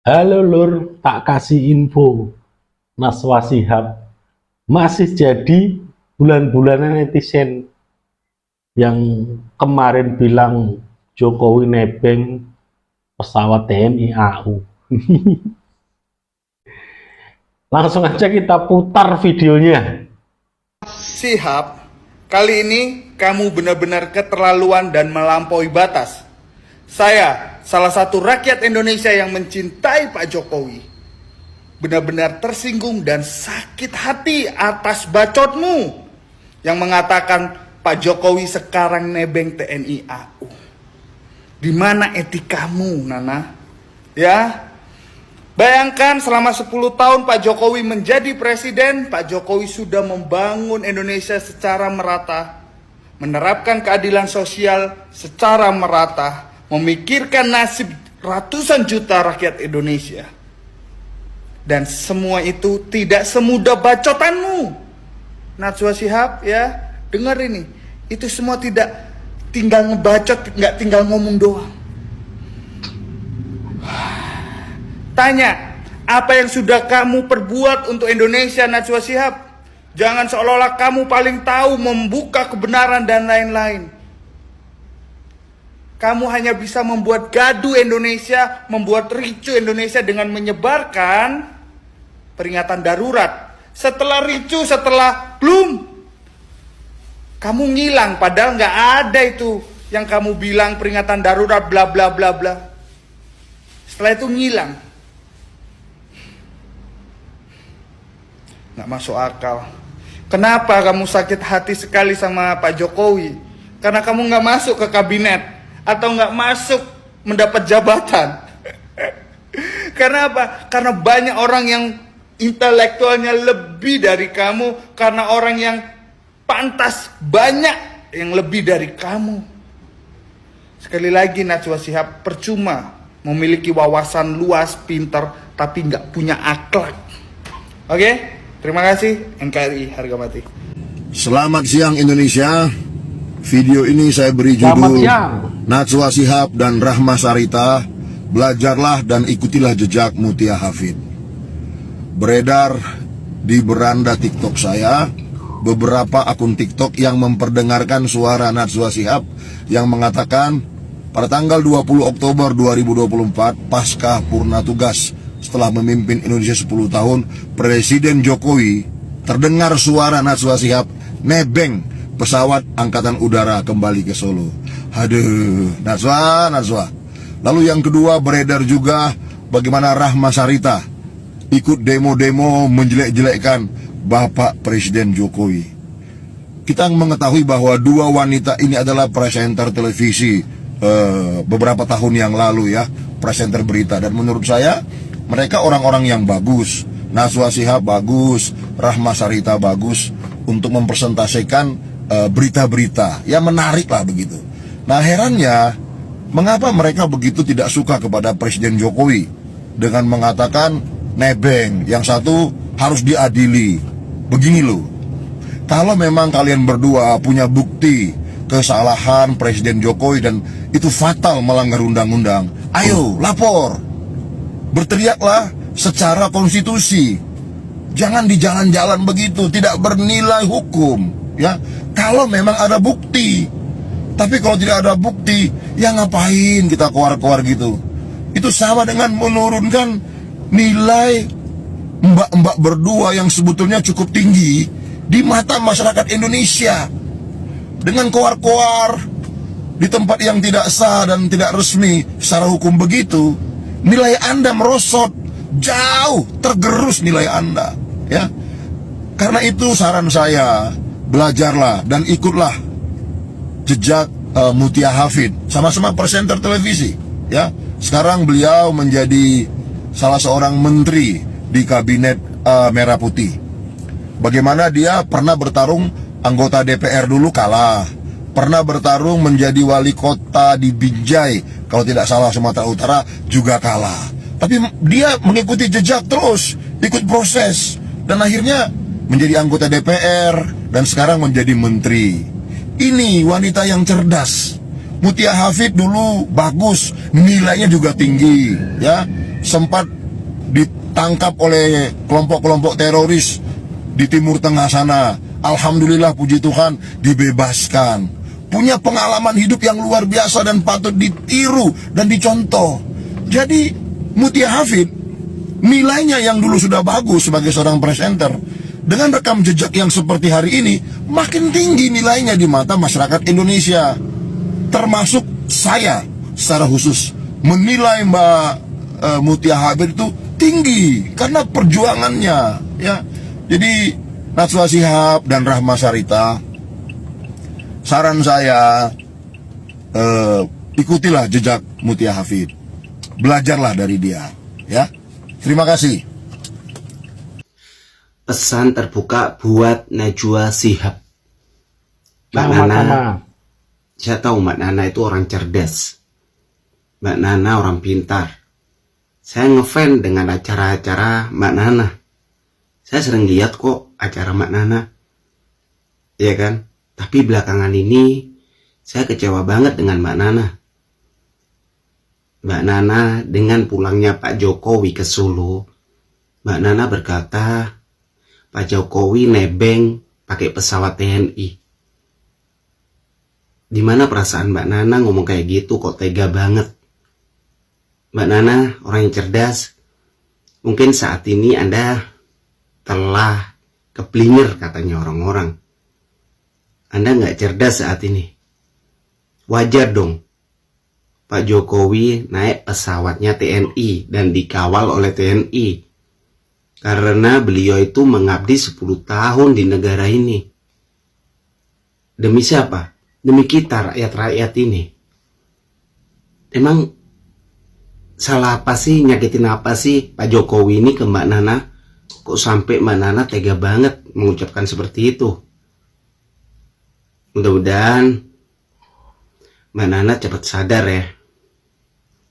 Halo Lur, tak kasih info. Najwa Shihab masih jadi bulan-bulanan netizen yang kemarin bilang Jokowi nebeng pesawat TNI AU. Langsung aja kita putar videonya. Shihab, kali ini kamu benar-benar keterlaluan dan melampaui batas. Saya, salah satu rakyat Indonesia yang mencintai Pak Jokowi, benar-benar tersinggung dan sakit hati atas bacotmu yang mengatakan Pak Jokowi sekarang nebeng TNI AU. Di mana etikamu, Nana? Ya, bayangkan selama 10 tahun Pak Jokowi menjadi presiden, Pak Jokowi sudah membangun Indonesia secara merata, menerapkan keadilan sosial secara merata, memikirkan nasib ratusan juta rakyat Indonesia. Dan semua itu tidak semudah bacotanmu. Najwa Shihab, ya, dengar ini. Itu semua tidak tinggal ngebacot, nggak tinggal ngomong doang. Tanya, apa yang sudah kamu perbuat untuk Indonesia, Najwa Shihab? Jangan seolah-olah kamu paling tahu membuka kebenaran dan lain-lain. Kamu hanya bisa membuat gaduh Indonesia, membuat ricu Indonesia dengan menyebarkan peringatan darurat. Setelah ricu, setelah belum, kamu ngilang. Padahal nggak ada itu yang kamu bilang peringatan darurat bla bla bla bla. Setelah itu ngilang. Nggak masuk akal. Kenapa kamu sakit hati sekali sama Pak Jokowi? Karena kamu nggak masuk ke kabinet atau nggak masuk mendapat jabatan. Karena apa? Karena banyak orang yang intelektualnya lebih dari kamu, karena orang yang pantas banyak yang lebih dari kamu. Sekali lagi Najwa Shihab, percuma memiliki wawasan luas, pintar, tapi nggak punya akhlak. Oke? Terima kasih, NKRI harga mati. Selamat siang Indonesia. Video ini saya beri Selamat judul siang. Najwa Shihab dan Rahma Sarita, belajarlah dan ikutilah jejak Mutia Hafid. Beredar di beranda TikTok saya beberapa akun TikTok yang memperdengarkan suara Najwa Shihab yang mengatakan pada tanggal 20 Oktober 2024 pasca purna tugas setelah memimpin Indonesia 10 tahun, Presiden Jokowi terdengar suara Najwa Shihab nebeng pesawat angkatan udara kembali ke Solo. Aduh, Najwa. Lalu yang kedua beredar juga bagaimana Rahma Sarita ikut demo-demo menjelek-jelekkan Bapak Presiden Jokowi. Kita mengetahui bahwa dua wanita ini adalah presenter televisi beberapa tahun yang lalu ya, presenter berita, dan menurut saya mereka orang-orang yang bagus. Najwa Shihab bagus, Rahma Sarita bagus untuk mempresentasikan berita-berita yang menarik lah begitu. Nah herannya, mengapa mereka begitu tidak suka kepada Presiden Jokowi dengan mengatakan nebeng, yang satu harus diadili. Begini loh, kalau memang kalian berdua punya bukti kesalahan Presiden Jokowi dan itu fatal melanggar undang-undang, ayo lapor, berteriaklah secara konstitusi. Jangan di jalan-jalan begitu, tidak bernilai hukum ya. Kalau memang ada bukti. Tapi kalau tidak ada bukti, ya ngapain kita keluar-keluar gitu. Itu sama dengan menurunkan nilai mbak-mbak berdua yang sebetulnya cukup tinggi di mata masyarakat Indonesia. Dengan keluar-keluar di tempat yang tidak sah dan tidak resmi secara hukum begitu, nilai Anda merosot, jauh tergerus nilai Anda ya. Karena itu saran saya, belajarlah dan ikutlah jejak Mutia Hafid, sama-sama presenter televisi ya. Sekarang beliau menjadi salah seorang menteri di kabinet Merah Putih. Bagaimana dia pernah bertarung anggota DPR dulu kalah, pernah bertarung menjadi wali kota di Binjai, kalau tidak salah Sumatera Utara juga kalah. Tapi dia mengikuti jejak terus, ikut proses, dan akhirnya menjadi anggota DPR dan sekarang menjadi menteri. Ini wanita yang cerdas. Mutia Hafid dulu bagus, nilainya juga tinggi ya. sempat ditangkap oleh kelompok-kelompok teroris di Timur Tengah sana. Alhamdulillah, puji Tuhan, dibebaskan. Punya pengalaman hidup yang luar biasa dan patut ditiru dan dicontoh. Jadi Mutia Hafid, nilainya yang dulu sudah bagus sebagai seorang presenter, dengan rekam jejak yang seperti hari ini, makin tinggi nilainya di mata masyarakat Indonesia. Termasuk saya secara khusus menilai Mbak Mutia Hafid itu tinggi karena perjuangannya, ya. Jadi Najwa Shihab dan Rahma Sarita, saran saya, ikutilah jejak Mutia Hafid, belajarlah dari dia, ya. Terima kasih. Pesan terbuka buat Najwa Shihab. Mbak Nana, saya tahu Mbak Nana itu orang cerdas, Mbak Nana orang pintar. Saya ngefans dengan acara-acara Mbak Nana. Saya sering lihat kok acara Mbak Nana, ya kan? Tapi belakangan ini saya kecewa banget dengan Mbak Nana. Mbak Nana dengan pulangnya Pak Jokowi ke Solo, Mbak Nana berkata Pak Jokowi nebeng pakai pesawat TNI. Di mana perasaan Mbak Nana ngomong kayak gitu, kok tega banget? Mbak Nana orang yang cerdas. Mungkin saat ini Anda telah keblinger katanya orang-orang. Anda nggak cerdas saat ini. Wajar dong Pak Jokowi naik pesawatnya TNI dan dikawal oleh TNI. Karena beliau itu mengabdi 10 tahun di negara ini. Demi siapa? Demi kita, rakyat-rakyat ini. Emang salah apa sih, nyakitin apa sih Pak Jokowi ini ke Mbak Nana? Kok sampai Mbak Nana tega banget mengucapkan seperti itu? Mudah-mudahan Mbak Nana cepat sadar ya.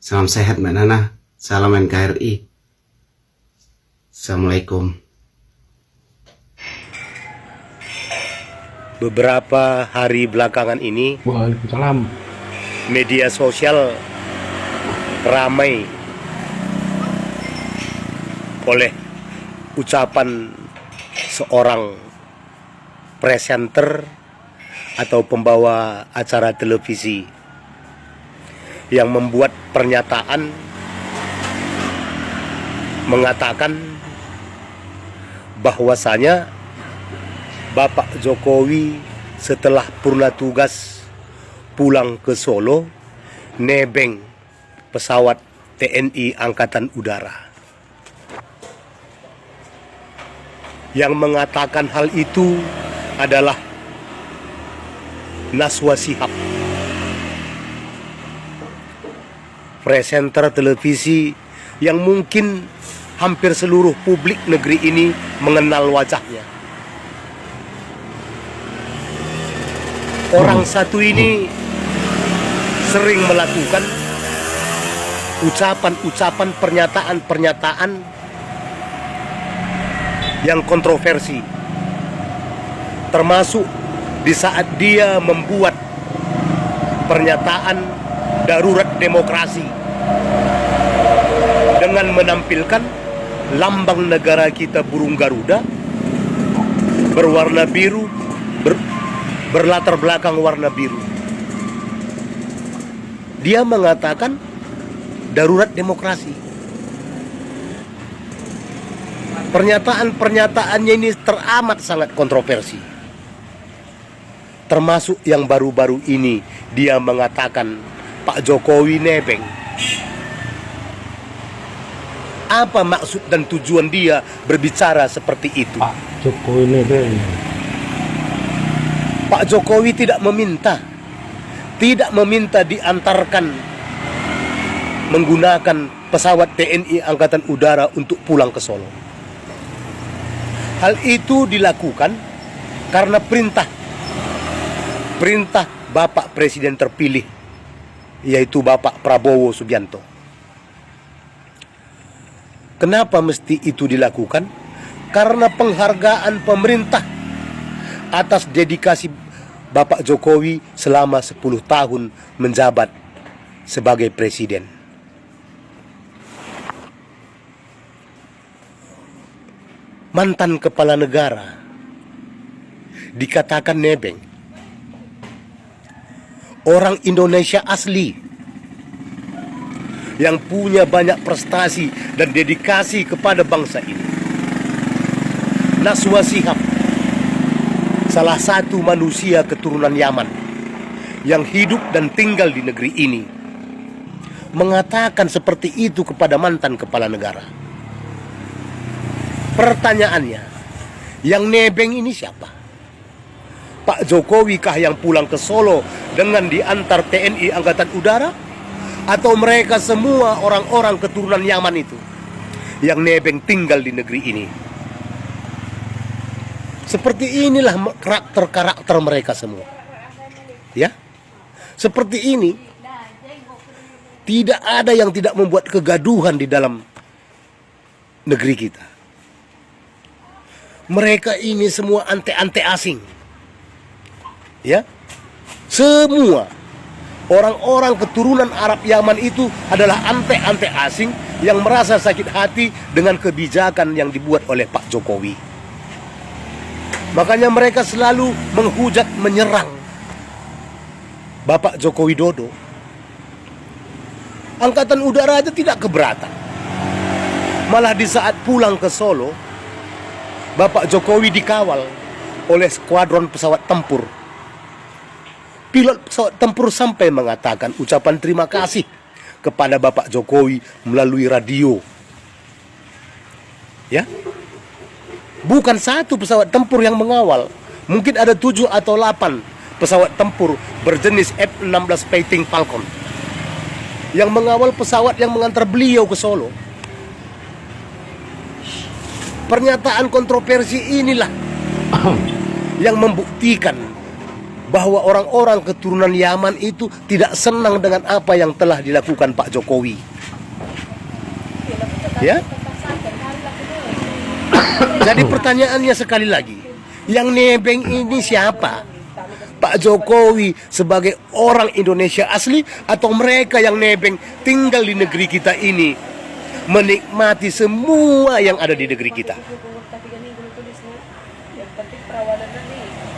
Salam sehat Mbak Nana. Salam NKRI. Assalamualaikum. Beberapa hari belakangan ini, Waalaikumsalam. media sosial ramai oleh ucapan seorang presenter atau pembawa acara televisi yang membuat pernyataan mengatakan bahwasanya Bapak Jokowi setelah purna tugas pulang ke Solo nebeng pesawat TNI Angkatan Udara. Yang mengatakan hal itu adalah Najwa Shihab, presenter televisi yang mungkin hampir seluruh publik negeri ini mengenal wajahnya. Orang satu ini sering melakukan ucapan-ucapan, pernyataan-pernyataan yang kontroversi, termasuk di saat dia membuat pernyataan darurat demokrasi dengan menampilkan lambang negara kita, burung Garuda berwarna biru, berlatar belakang warna biru. Dia mengatakan darurat demokrasi. Pernyataan-pernyataannya ini teramat sangat kontroversi. Termasuk yang baru-baru ini dia mengatakan Pak Jokowi nebeng. Apa maksud dan tujuan dia berbicara seperti itu? Pak Jokowi nebeng. Pak Jokowi tidak meminta diantarkan menggunakan pesawat TNI Angkatan Udara untuk pulang ke Solo. Hal itu dilakukan karena perintah Bapak Presiden terpilih, yaitu Bapak Prabowo Subianto. Kenapa mesti itu dilakukan? Karena penghargaan pemerintah atas dedikasi Bapak Jokowi selama 10 tahun menjabat sebagai presiden. mantan kepala negara dikatakan nebeng, orang Indonesia asli yang punya banyak prestasi dan dedikasi kepada bangsa ini. Najwa Shihab, salah satu manusia keturunan Yaman yang hidup dan tinggal di negeri ini, mengatakan seperti itu kepada mantan kepala negara. Pertanyaannya, yang nebeng ini siapa? Pak Jokowi kah yang pulang ke Solo dengan diantar TNI Angkatan Udara? Atau mereka semua orang-orang keturunan Yaman itu yang nebeng tinggal di negeri ini? Seperti inilah karakter-karakter mereka semua. Ya, seperti ini. Tidak ada yang tidak membuat kegaduhan di dalam negeri kita. Mereka ini semua ante-ante asing. Ya, semua orang-orang keturunan Arab Yaman itu adalah ante-ante asing yang merasa sakit hati dengan kebijakan yang dibuat oleh Pak Jokowi. Makanya mereka selalu menghujat, menyerang Bapak Joko Widodo. Angkatan Udara aja tidak keberatan. Malah di saat pulang ke Solo, Bapak Jokowi dikawal oleh skuadron pesawat tempur. Pilot pesawat tempur sampai mengatakan ucapan terima kasih kepada Bapak Jokowi melalui radio. Ya, bukan satu pesawat tempur yang mengawal, mungkin ada 7 atau 8 pesawat tempur berjenis F-16 Fighting Falcon yang mengawal pesawat yang mengantar beliau ke Solo. Pernyataan kontroversi inilah yang membuktikan bahwa orang-orang keturunan Yaman itu tidak senang dengan apa yang telah dilakukan Pak Jokowi. Ya. Jadi pertanyaannya sekali lagi, yang nebeng ini siapa? Pak Jokowi sebagai orang Indonesia asli atau mereka yang nebeng tinggal di negeri kita ini, menikmati semua yang ada di negeri kita?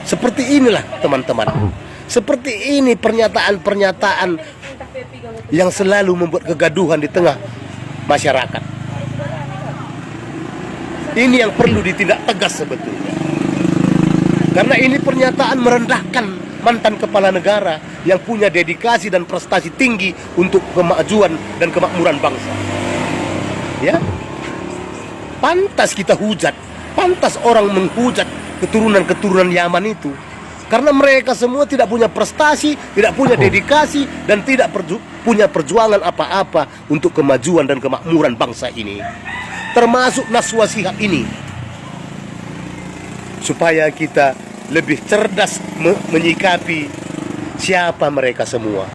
Seperti inilah teman-teman. Seperti ini pernyataan-pernyataan yang selalu membuat kegaduhan di tengah masyarakat. Ini yang perlu ditindak tegas sebetulnya. Karena ini pernyataan merendahkan mantan kepala negara yang punya dedikasi dan prestasi tinggi untuk kemajuan dan kemakmuran bangsa. Ya, pantas kita hujat, pantas orang menghujat keturunan-keturunan Yaman itu, karena mereka semua tidak punya prestasi, tidak punya dedikasi, dan tidak punya perjuangan apa-apa untuk kemajuan dan kemakmuran bangsa ini, termasuk Najwa Shihab ini. Supaya kita lebih cerdas menyikapi siapa mereka semua.